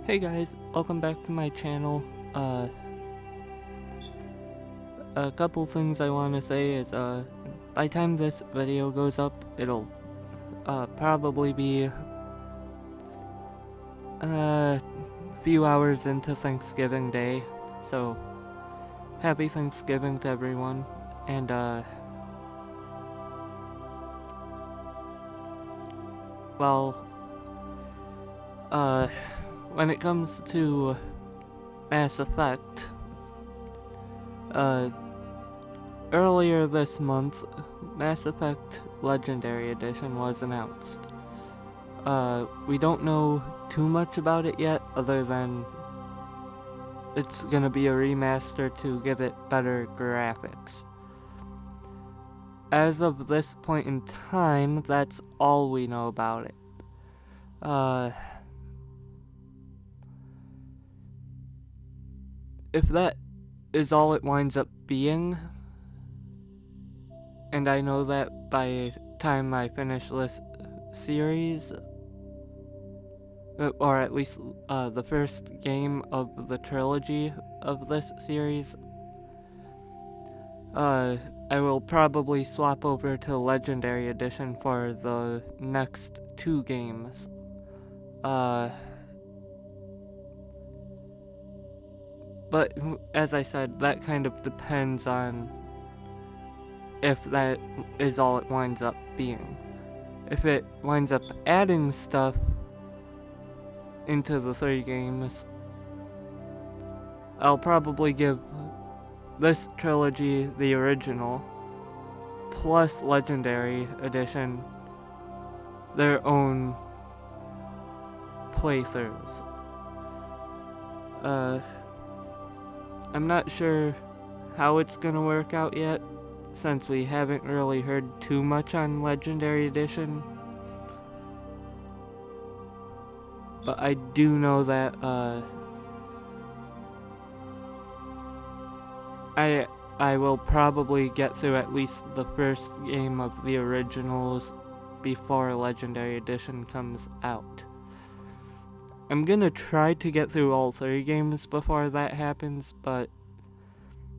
Hey guys, welcome back to my channel. A couple things I want to say is, by the time this video goes up, it'll, probably be, a few hours into Thanksgiving Day. So, happy Thanksgiving to everyone. And, well, uh, when it comes to Mass Effect, earlier this month, Mass Effect Legendary Edition was announced. We don't know too much about it yet, other than it's gonna be a remaster to give it better graphics. As of this point in time, that's all we know about it. If that is all it winds up being, and I know that by the time I finish this series, or at least the first game of the trilogy of this series, I will probably swap over to Legendary Edition for the next two games. But as I said, that kind of depends on if that is all it winds up being. If it winds up adding stuff into the three games, I'll probably give this trilogy the original, plus Legendary Edition, their own playthroughs. I'm not sure how it's gonna work out yet, since we haven't really heard too much on Legendary Edition. But I do know that, I will probably get through at least the first game of the originals before Legendary Edition comes out. I'm gonna try to get through all three games before that happens, but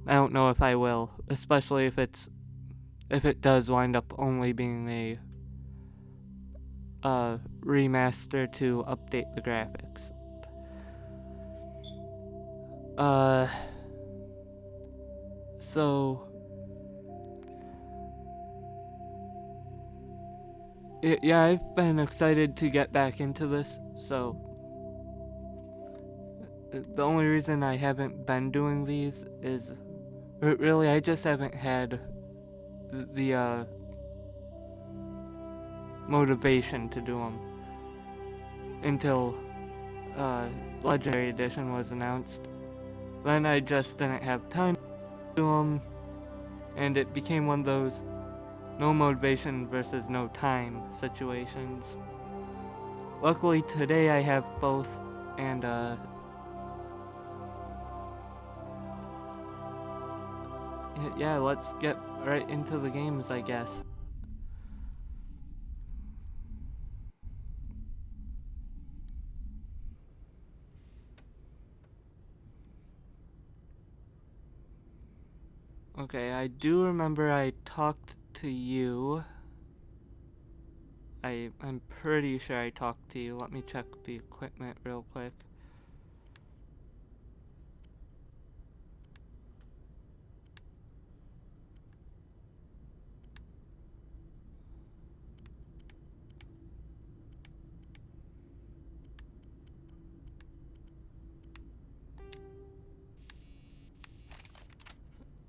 I don't know if I will, especially if it does wind up only being a remaster to update the graphics. So yeah, I've been excited to get back into this, so the only reason I haven't been doing these is really I just haven't had the motivation to do them until Legendary Edition was announced. Then I just didn't have time to do them, and it became one of those no motivation versus no time situations. Luckily today I have both, and yeah, let's get right into the games, I guess. Okay, I do remember I talked to you. I'm pretty sure I talked to you. Let me check the equipment real quick.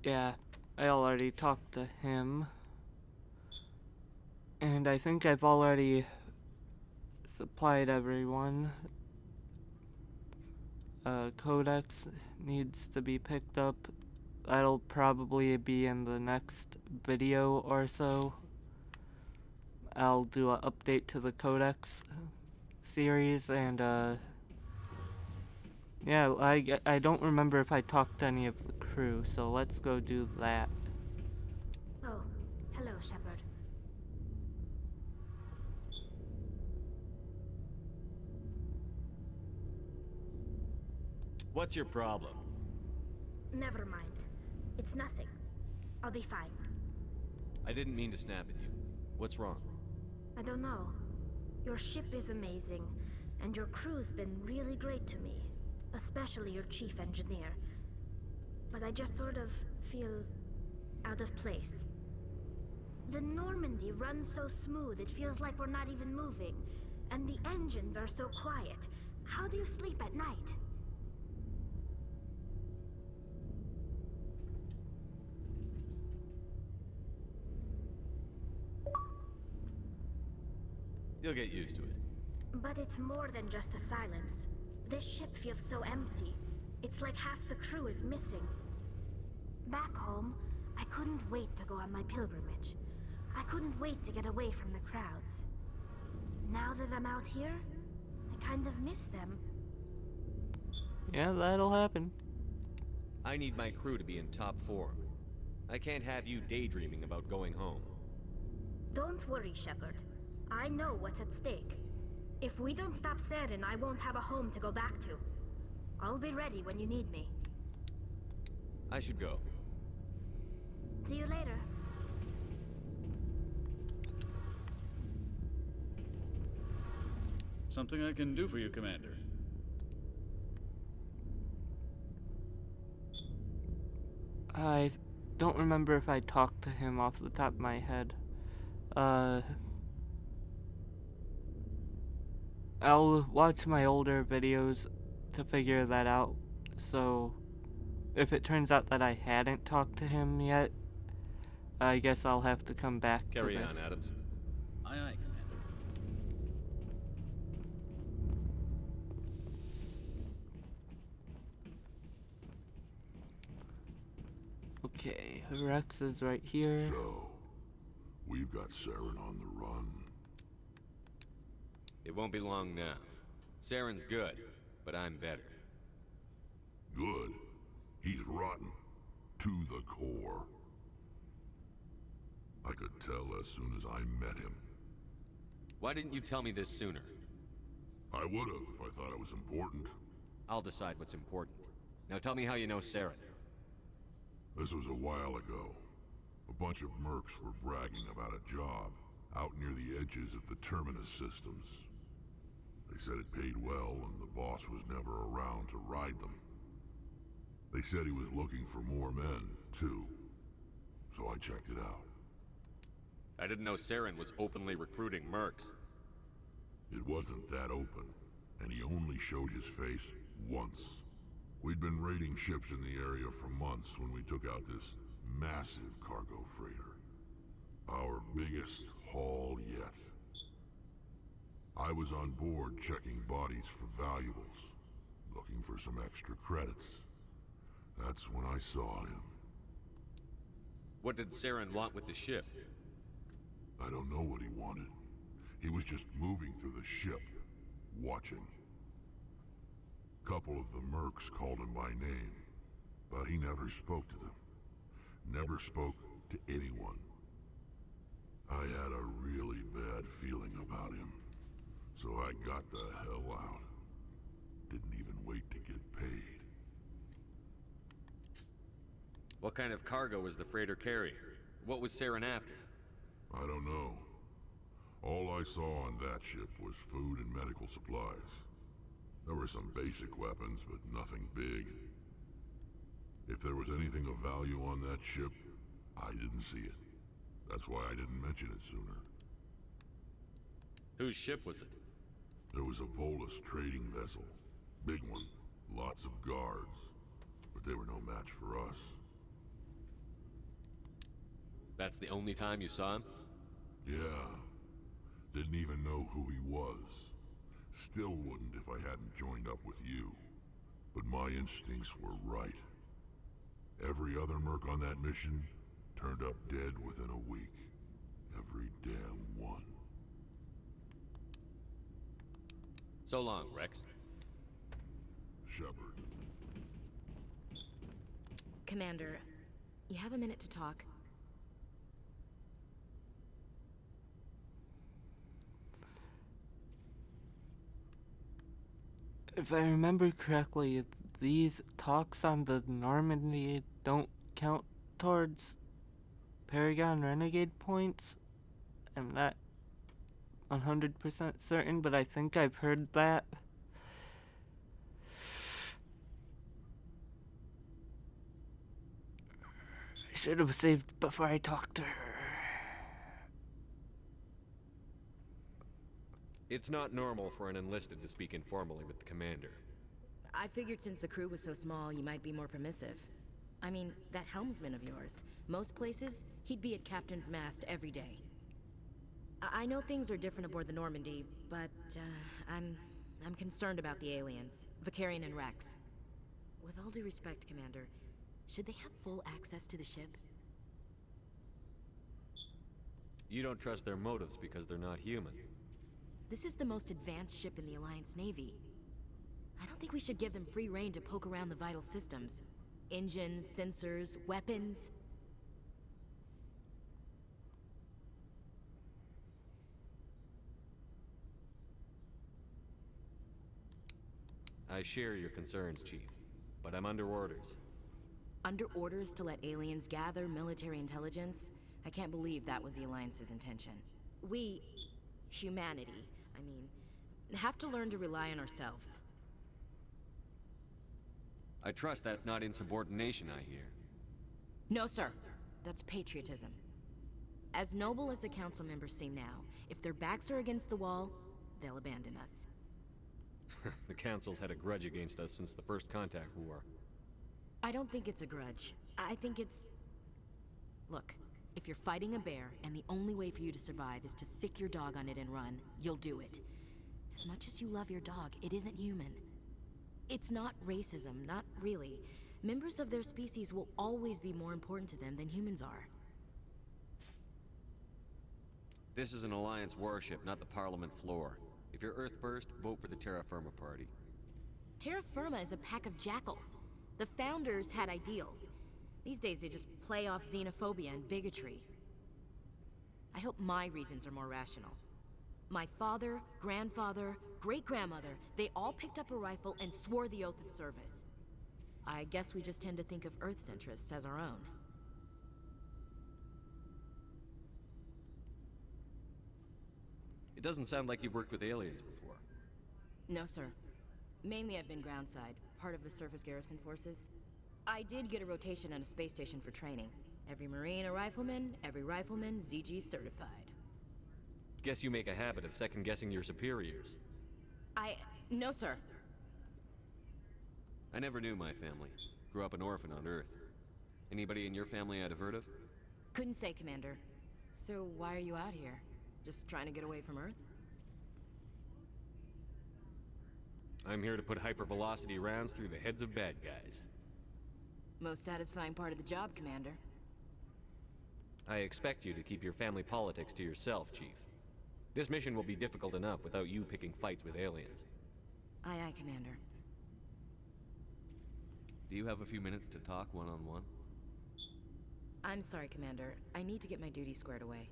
Yeah, I already talked to him. And I think I've already supplied everyone. Codex needs to be picked up. That'll probably be in the next video or so. I'll do an update to the Codex series, and yeah, I don't remember if I talked to any of the crew, so let's go do that. Oh, hello, Shepard. What's your problem? Never mind. It's nothing. I'll be fine. I didn't mean to snap at you. What's wrong? I don't know. Your ship is amazing, and your crew's been really great to me. Especially your chief engineer. But I just sort of feel out of place. The Normandy runs so smooth it feels like we're not even moving. And the engines are so quiet. How do you sleep at night? You'll get used to it. But it's more than just the silence. This ship feels so empty. It's like half the crew is missing. Back home, I couldn't wait to go on my pilgrimage. I couldn't wait to get away from the crowds. Now that I'm out here, I kind of miss them. Yeah, that'll happen. I need my crew to be in top form. I can't have you daydreaming about going home. Don't worry, Shepard. I know what's at stake. If we don't stop Saren, I won't have a home to go back to. I'll be ready when you need me. I should go. See you later. Something I can do for you, Commander. I don't remember if I talked to him off the top of my head. I'll watch my older videos to figure that out. So, if it turns out that I hadn't talked to him yet, I guess I'll have to come back Carry to on, this. Adams. Aye, aye, Commander. Okay, Rex is right here. So, we've got Saren on the run. It won't be long now. Saren's good, but I'm better. Good. He's rotten. To the core. I could tell as soon as I met him. Why didn't you tell me this sooner? I would've if I thought it was important. I'll decide what's important. Now tell me how you know Saren. This was a while ago. A bunch of mercs were bragging about a job out near the edges of the Terminus systems. They said it paid well and the boss was never around to ride them. They said he was looking for more men, too. So I checked it out. I didn't know Saren was openly recruiting mercs. It wasn't that open, and he only showed his face once. We'd been raiding ships in the area for months when we took out this massive cargo freighter. Our biggest haul yet. I was on board checking bodies for valuables, looking for some extra credits. That's when I saw him. What did Saren want with the ship? I don't know what he wanted. He was just moving through the ship, watching. Couple of the mercs called him by name, but he never spoke to them. Never spoke to anyone. I had a really bad feeling about him, so I got the hell out. Didn't even wait to get paid. What kind of cargo was the freighter carrying? What was Saren after? I don't know. All I saw on that ship was food and medical supplies. There were some basic weapons, but nothing big. If there was anything of value on that ship, I didn't see it. That's why I didn't mention it sooner. Whose ship was it? There was a Volus trading vessel. Big one. Lots of guards. But they were no match for us. That's the only time you saw him? Yeah. Didn't even know who he was. Still wouldn't if I hadn't joined up with you. But my instincts were right. Every other merc on that mission turned up dead within a week. Every damn one. So long, Rex. Shepard. Commander, you have a minute to talk? If I remember correctly, these talks on the Normandy don't count towards Paragon Renegade points? I'm not 100% certain, but I think I've heard that. I should have saved before I talked to her. It's not normal for an enlisted to speak informally with the commander. I figured since the crew was so small, you might be more permissive. I mean, that helmsman of yours. Most places, he'd be at Captain's Mast every day. I know things are different aboard the Normandy, but, I'm concerned about the aliens. Vicarian and Rex. With all due respect, Commander, should they have full access to the ship? You don't trust their motives because they're not human. This is the most advanced ship in the Alliance Navy. I don't think we should give them free rein to poke around the vital systems. Engines, sensors, weapons. I share your concerns, Chief, but I'm under orders. Under orders to let aliens gather military intelligence? I can't believe that was the Alliance's intention. We, humanity, I mean, have to learn to rely on ourselves. I trust that's not insubordination, I hear. No, sir. That's patriotism. As noble as the council members seem now, if their backs are against the wall, they'll abandon us. The Council's had a grudge against us since the First Contact War. I don't think it's a grudge. I think it's... Look, if you're fighting a bear and the only way for you to survive is to sick your dog on it and run, you'll do it. As much as you love your dog, it isn't human. It's not racism, not really. Members of their species will always be more important to them than humans are. This is an Alliance warship, not the Parliament floor. If you're Earth first, vote for the Terra Firma Party. Terra Firma is a pack of jackals. The founders had ideals. These days they just play off xenophobia and bigotry. I hope my reasons are more rational. My father, grandfather, great-grandmother, they all picked up a rifle and swore the oath of service. I guess we just tend to think of Earth's interests as our own. It doesn't sound like you've worked with aliens before. No, sir. Mainly I've been groundside, part of the surface garrison forces. I did get a rotation at a space station for training. Every Marine a rifleman, every rifleman ZG certified. Guess you make a habit of second-guessing your superiors. No, sir. I never knew my family. Grew up an orphan on Earth. Anybody in your family I'd have heard of? Couldn't say, Commander. So why are you out here? Just trying to get away from Earth? I'm here to put hypervelocity rounds through the heads of bad guys. Most satisfying part of the job, Commander. I expect you to keep your family politics to yourself, Chief. This mission will be difficult enough without you picking fights with aliens. Aye, aye, Commander. Do you have a few minutes to talk one-on-one? I'm sorry, Commander. I need to get my duties squared away.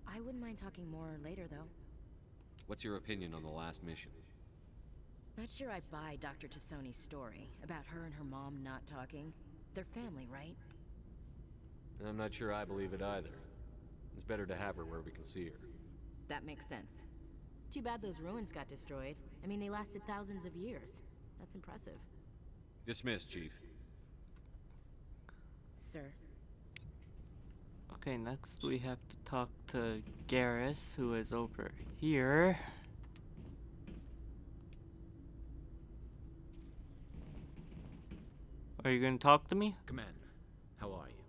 I wouldn't mind talking more later, though. What's your opinion on the last mission? Not sure I buy Dr. Tassoni's story about her and her mom not talking. They're family, right? I'm not sure I believe it either. It's better to have her where we can see her. That makes sense. Too bad those ruins got destroyed. I mean, they lasted thousands of years. That's impressive. Dismissed, Chief. Sir. Okay, next we have to talk to Garrus, who is over here. Are you gonna talk to me? Commander, how are you?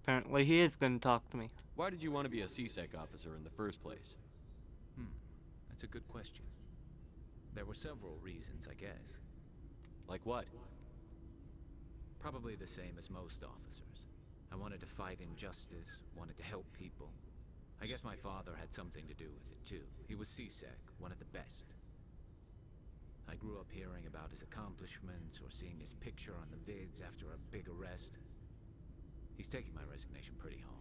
Apparently he is gonna talk to me. Why did you want to be a CSEC officer in the first place? That's a good question. There were several reasons, I guess. Like what? Probably the same as most officers. I wanted to fight injustice, wanted to help people. I guess my father had something to do with it, too. He was CSEC, one of the best. I grew up hearing about his accomplishments or seeing his picture on the vids after a big arrest. He's taking my resignation pretty hard.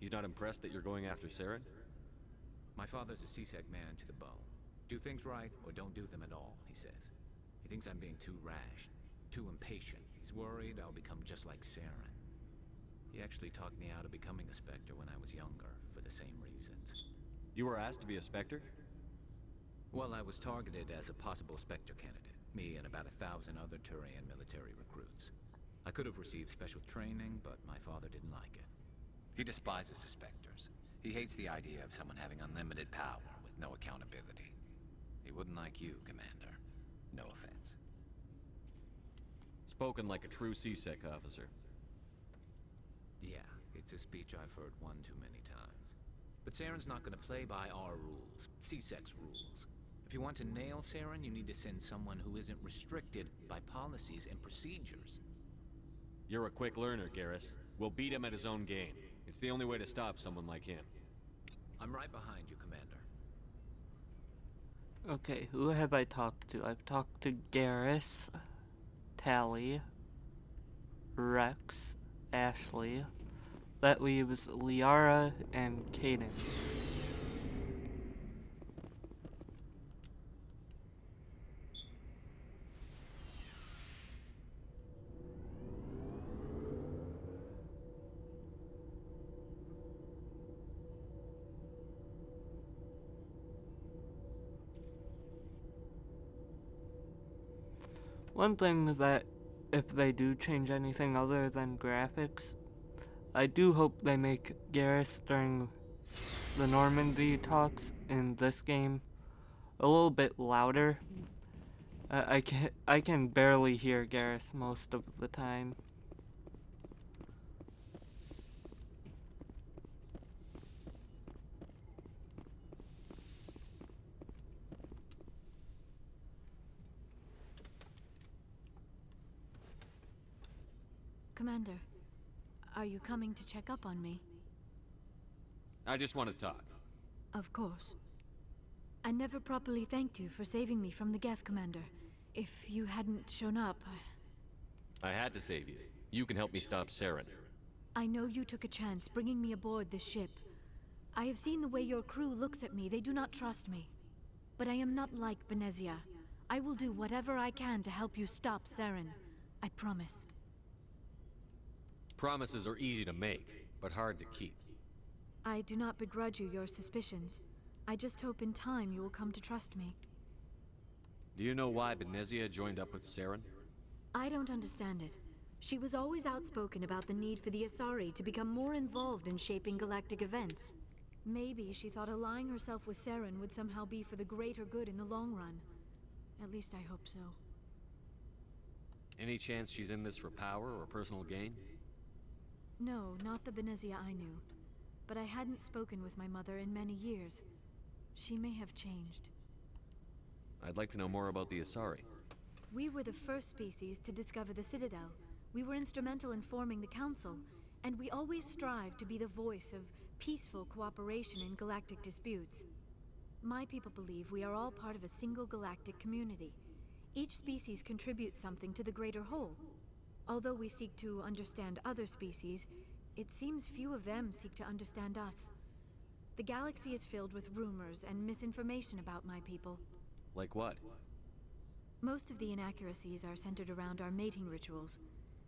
He's not impressed that you're going after Saren? My father's a CSEC man to the bone. Do things right, or don't do them at all, he says. He thinks I'm being too rash, too impatient. He's worried I'll become just like Saren. He actually talked me out of becoming a Spectre when I was younger, for the same reasons. You were asked to be a Spectre? Well, I was targeted as a possible Spectre candidate. Me and about 1,000 other Turian military recruits. I could have received special training, but my father didn't like it. He despises the Spectres. He hates the idea of someone having unlimited power with no accountability. He wouldn't like you, Commander. No offense. Spoken like a true CSEC officer. Yeah, it's a speech I've heard one too many times. But Saren's not gonna play by our rules, CSEC's rules. If you want to nail Saren, you need to send someone who isn't restricted by policies and procedures. You're a quick learner, Garrus. We'll beat him at his own game. It's the only way to stop someone like him. I'm right behind you, Commander. Okay, who have I talked to? I've talked to Garrus, Tally, Rex, Ashley. That leaves Liara and Kaden. One thing that, if they do change anything other than graphics, I do hope they make Garrus during the Normandy talks in this game a little bit louder. I can barely hear Garrus most of the time. Commander, are you coming to check up on me? I just want to talk. Of course. I never properly thanked you for saving me from the Geth, Commander. If you hadn't shown up, I had to save you. You can help me stop Saren. I know you took a chance bringing me aboard this ship. I have seen the way your crew looks at me. They do not trust me. But I am not like Benezia. I will do whatever I can to help you stop Saren. I promise. Promises are easy to make, but hard to keep. I do not begrudge you your suspicions. I just hope in time you will come to trust me. Do you know why Benezia joined up with Saren? I don't understand it. She was always outspoken about the need for the Asari to become more involved in shaping galactic events. Maybe she thought allying herself with Saren would somehow be for the greater good in the long run. At least I hope so. Any chance she's in this for power or personal gain? No, not the Benezia I knew. But I hadn't spoken with my mother in many years. She may have changed. I'd like to know more about the Asari. We were the first species to discover the Citadel. We were instrumental in forming the Council, and we always strive to be the voice of peaceful cooperation in galactic disputes. My people believe we are all part of a single galactic community. Each species contributes something to the greater whole. Although we seek to understand other species, it seems few of them seek to understand us. The galaxy is filled with rumors and misinformation about my people. Like what? Most of the inaccuracies are centered around our mating rituals.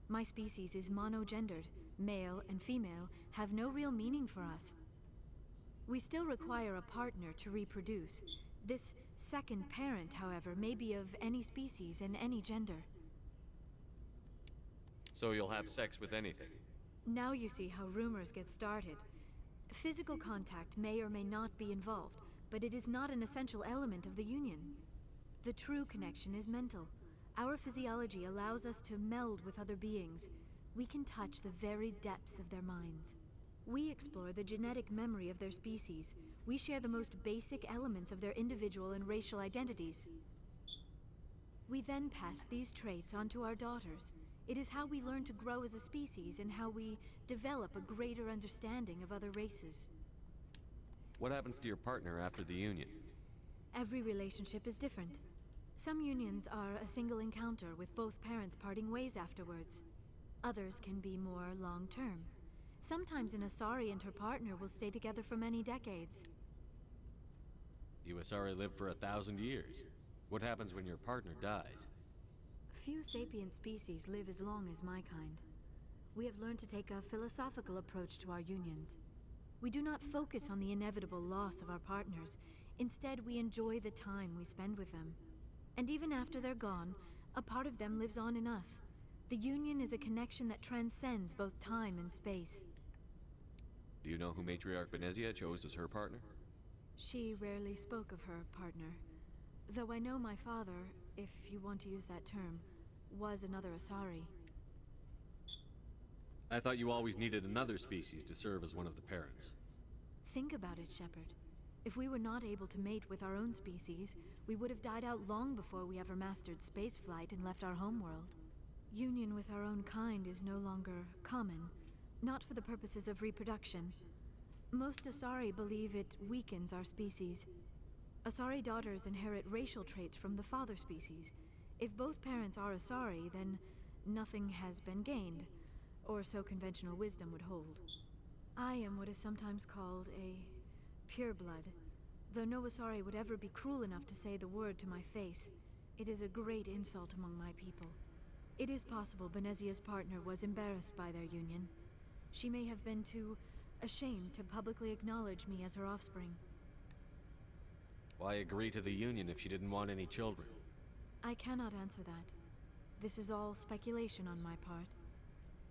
My species is monogendered. Male and female have no real meaning for us. We still require a partner to reproduce. This second parent, however, may be of any species and any gender. So you'll have sex with anything? Now you see how rumors get started. Physical contact may or may not be involved, but it is not an essential element of the union. The true connection is mental. Our physiology allows us to meld with other beings. We can touch the very depths of their minds. We explore the genetic memory of their species. We share the most basic elements of their individual and racial identities. We then pass these traits on to our daughters. It is how we learn to grow as a species and how we develop a greater understanding of other races. What happens to your partner after the union? Every relationship is different. Some unions are a single encounter with both parents parting ways afterwards. Others can be more long-term. Sometimes an Asari and her partner will stay together for many decades. You You Asari live for 1,000 years. What happens when your partner dies? Few sapient species live as long as my kind. We have learned to take a philosophical approach to our unions. We do not focus on the inevitable loss of our partners. Instead, we enjoy the time we spend with them. And even after they're gone, a part of them lives on in us. The union is a connection that transcends both time and space. Do you know who Matriarch Benezia chose as her partner? She rarely spoke of her partner. Though I know my father, if you want to use that term, was another Asari. I thought you always needed another species to serve as one of the parents. Think about it, Shepard. If we were not able to mate with our own species, we would have died out long before we ever mastered spaceflight and left our homeworld. Union with our own kind is no longer common, not for the purposes of reproduction. Most Asari believe it weakens our species. Asari daughters inherit racial traits from the father species. If both parents are Asari, then nothing has been gained, or so conventional wisdom would hold. I am what is sometimes called a pureblood, though no Asari would ever be cruel enough to say the word to my face. It is a great insult among my people. It is possible Benezia's partner was embarrassed by their union. She may have been too ashamed to publicly acknowledge me as her offspring. Why agree to the union if she didn't want any children? I cannot answer that. This is all speculation on my part.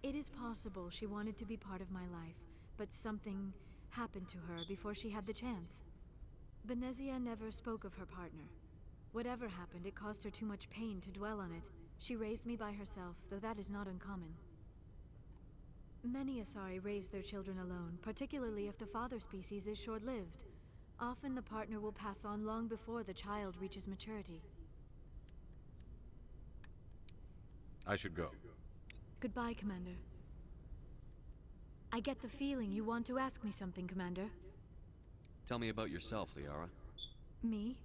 It is possible she wanted to be part of my life, but something happened to her before she had the chance. Benezia never spoke of her partner. Whatever happened, it caused her too much pain to dwell on it. She raised me by herself, though that is not uncommon. Many Asari raise their children alone, particularly if the father species is short-lived. Often the partner will pass on long before the child reaches maturity. I should go. Goodbye, Commander. I get the feeling you want to ask me something, Commander. Tell me about yourself, Liara. Me?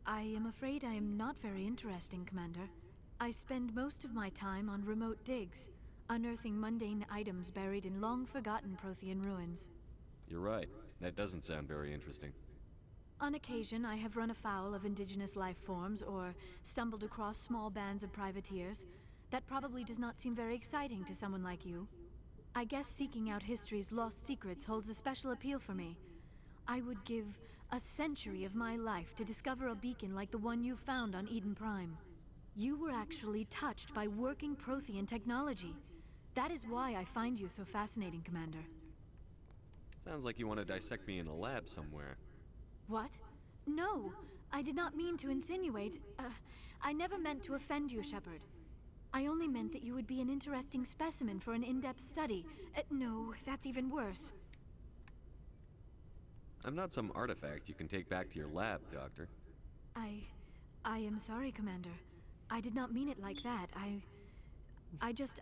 I am afraid I am not very interesting, Commander. I spend most of my time on remote digs, unearthing mundane items buried in long-forgotten Prothean ruins. You're right. That doesn't sound very interesting. On occasion, I have run afoul of indigenous life forms or stumbled across small bands of privateers. That probably does not seem very exciting to someone like you. I guess seeking out history's lost secrets holds a special appeal for me. I would give a century of my life to discover a beacon like the one you found on Eden Prime. You were actually touched by working Prothean technology. That is why I find you so fascinating, Commander. Sounds like you want to dissect me in a lab somewhere. What? No, I did not mean to insinuate. I never meant to offend you, Shepard. I only meant that you would be an interesting specimen for an in-depth study. No, that's even worse. I'm not some artifact you can take back to your lab, Doctor. I am sorry, Commander. I did not mean it like that. I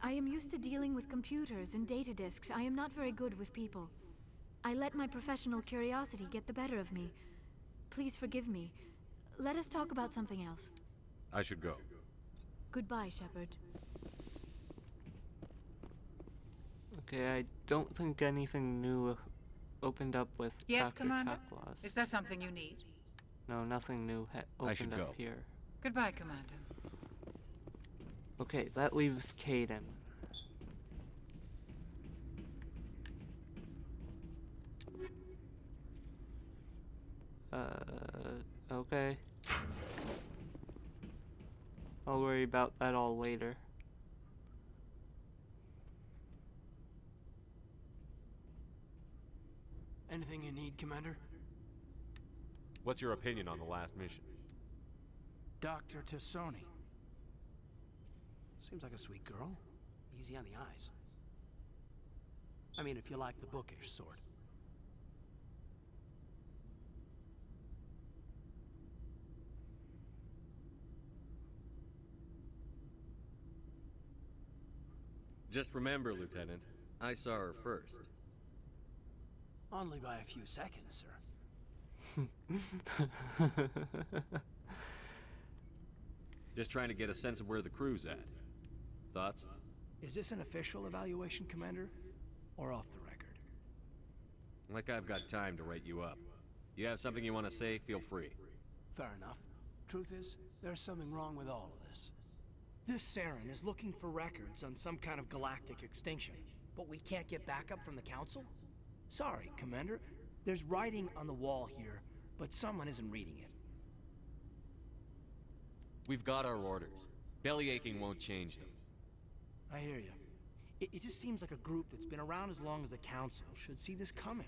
am used to dealing with computers and data disks. I am not very good with people. I let my professional curiosity get the better of me. Please forgive me. Let us talk about something else. I should go. Goodbye, Shepard. Okay, I don't think anything new opened up with Yes, Dr. Commander? Chakwas. Is there something you need? No, nothing new I should opened go. up here. Goodbye, Commander. Okay, that leaves Caden. Okay. I'll worry about that all later. Anything you need, Commander? What's your opinion on the last mission? Dr. Tassoni. Seems like a sweet girl. Easy on the eyes. I mean, if you like the bookish sort. Just remember, Lieutenant, I saw her first. Only by a few seconds, sir. Just trying to get a sense of where the crew's at. Thoughts? Is this an official evaluation, Commander? Or off the record? Like I've got time to write you up. You have something you want to say, feel free. Fair enough. Truth is, there's something wrong with all of this. This Saren is looking for records on some kind of galactic extinction, but we can't get backup from the Council? Sorry, Commander. There's writing on the wall here, but someone isn't reading it. We've got our orders. Belly aching won't change them. I hear you. It just seems like a group that's been around as long as the Council should see this coming.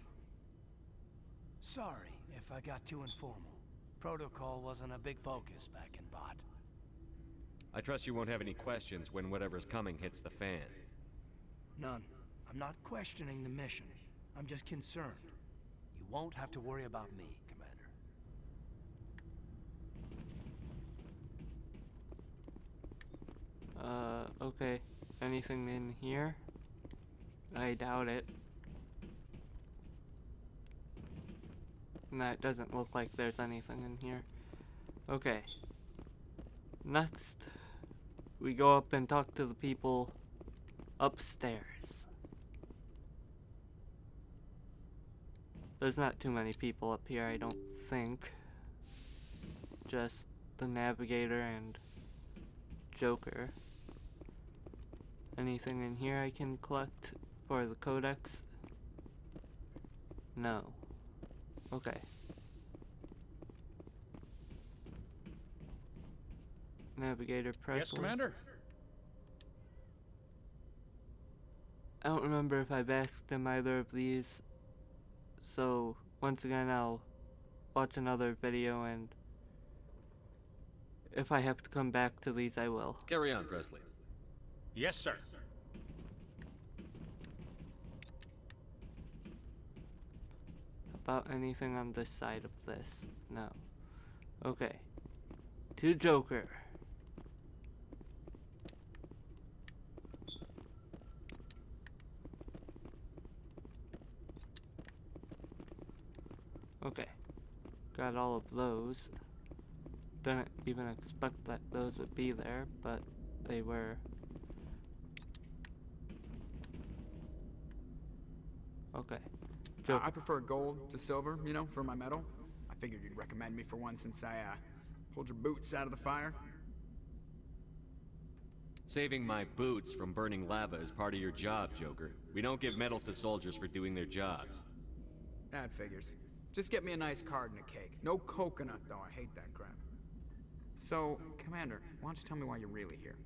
Sorry if I got too informal. Protocol wasn't a big focus back in Bot. I trust you won't have any questions when whatever's coming hits the fan. None. I'm not questioning the mission. I'm just concerned. You won't have to worry about me, Commander. Okay. Anything in here? I doubt it. That doesn't look like there's anything in here. Okay. Next, we go up and talk to the people upstairs. There's not too many people up here, I don't think. Just the Navigator and Joker. Anything in here I can collect for the Codex? No. Okay. Navigator Presley. Yes, Commander? I don't remember if I've asked him either of these. So, once again, I'll watch another video, and if I have to come back to these, I will. Carry on, Presley. Yes, sir. About anything on this side of this? No. Okay. To Joker. Okay. Got all of those. Didn't even expect that those would be there, but they were. Okay. I prefer gold to silver, you know, for my metal. I figured you'd recommend me for one since I, pulled your boots out of the fire. Saving my boots from burning lava is part of your job, Joker. We don't give medals to soldiers for doing their jobs. That figures. Just get me a nice card and a cake. No coconut, though. I hate that crap. So, Commander, why don't you tell me why you're really here?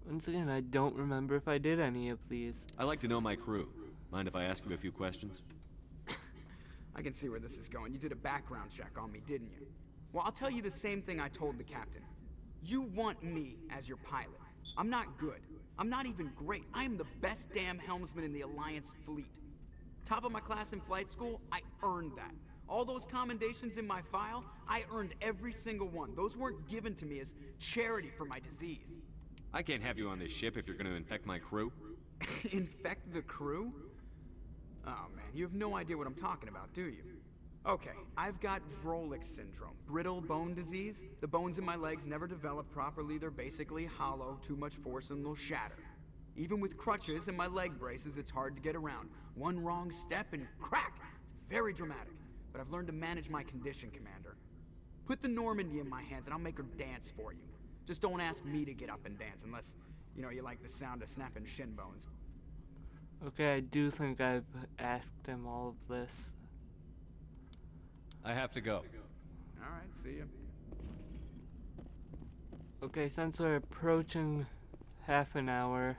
Once again, I don't remember if I did any of these. I like to know my crew. Mind if I ask you a few questions? I can see where this is going. You did a background check on me, didn't you? Well, I'll tell you the same thing I told the captain. You want me as your pilot. I'm not good. I'm not even great. I am the best damn helmsman in the Alliance fleet. Top of my class in flight school, I earned that. All those commendations in my file, I earned every single one. Those weren't given to me as charity for my disease. I can't have you on this ship if you're going to infect my crew. Infect the crew? Oh man, you have no idea what I'm talking about, do you? Okay, I've got Vrolik syndrome, brittle bone disease. The bones in my legs never develop properly. They're basically hollow, too much force and they'll shatter. Even with crutches and my leg braces, it's hard to get around. One wrong step and crack! It's very dramatic, but I've learned to manage my condition, Commander. Put the Normandy in my hands and I'll make her dance for you. Just don't ask me to get up and dance unless, you know, you like the sound of snapping shin bones. Okay, I do think I've asked him all of this. I have to go. Alright, see ya. Okay, since we're approaching half an hour,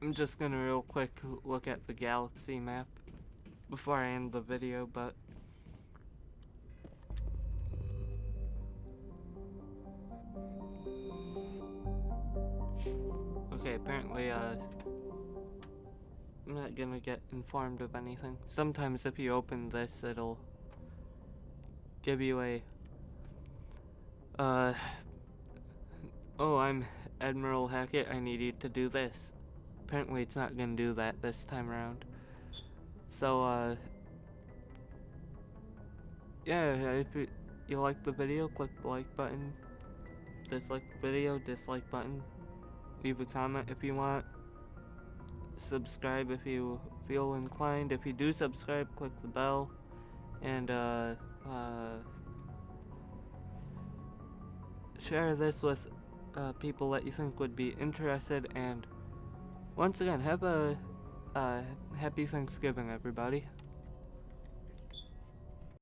I'm just gonna real quick look at the galaxy map before I end the video, but okay, apparently I'm not gonna get informed of anything. Sometimes if you open this, it'll give you a oh, I'm Admiral Hackett, I need you to do this. Apparently it's not gonna do that this time around. So, yeah, if you like the video, click the like button. Dislike the video, dislike button. leave a comment if you want. Subscribe if you feel inclined. If you do subscribe, click the bell. And share this with people that you think would be interested. And once again, have a happy Thanksgiving, everybody.